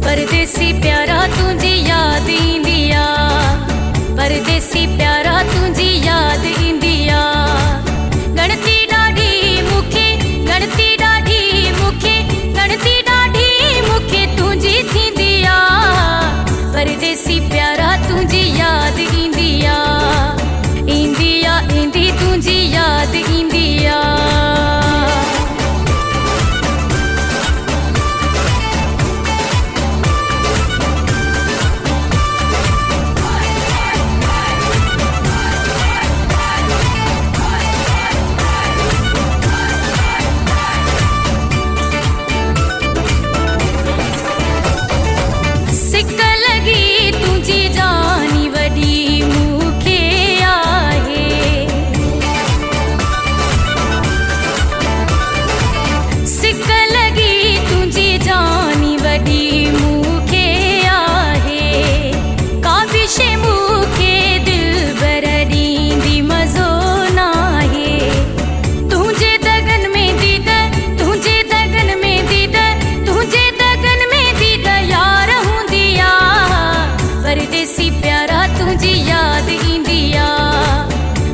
परदेसी प्यारा तुझी याद इंदिया, परदेसी प्यारा तुझी याद इंदिया। गणती डाढी मुखे, गणती डाढी मुखे, गणती डाढी मुखे तुझी थींदिया। परदेसी प्यारा तुझी याद इंदिया, इंदिया इंदी तुझी याद इंदिया।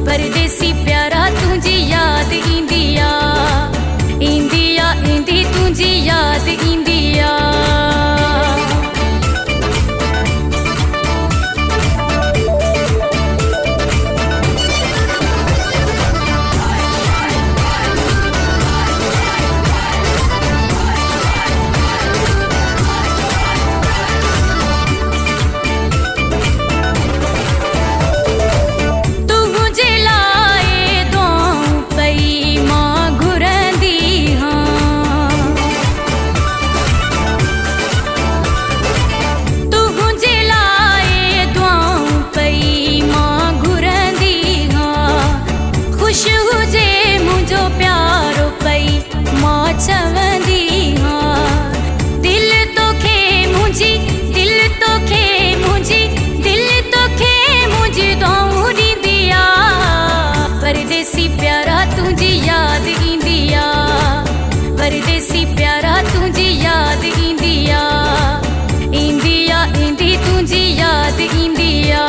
परदेसी प्यारा तुझी याद इंदिया, इंदिया इंदी तुझी याद इंदिया। परदेसी प्यारा तुझी याद इंदिया, परदेसी प्यारा तुझी याद इंदिया, इंदिया इंदी तुझी याद इंदिया।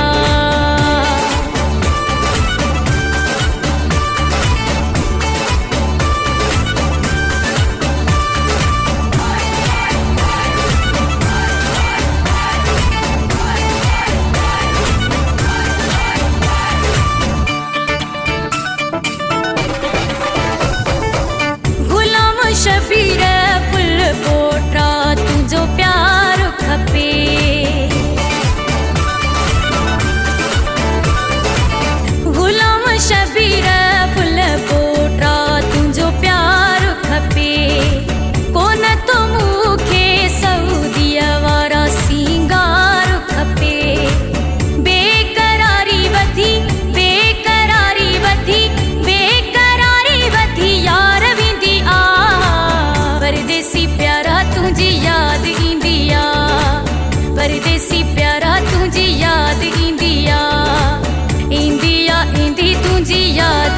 शबीर फुल पोटा तुझो प्यार खपे, गुलाम शबीर फुल पोटा तुझो प्यार खपे। कोन तो मूंखे सऊदीअ वारा सिंगार खपे। बेकरारी वधी, बेकरारी वधी, बेकरारी वधी यार विंदी आ। परदेसी प्यारा तुझी याद इंदिया, परदेसी प्यारा तुझी याद इंदिया, इंदिया इंदी तुझी याद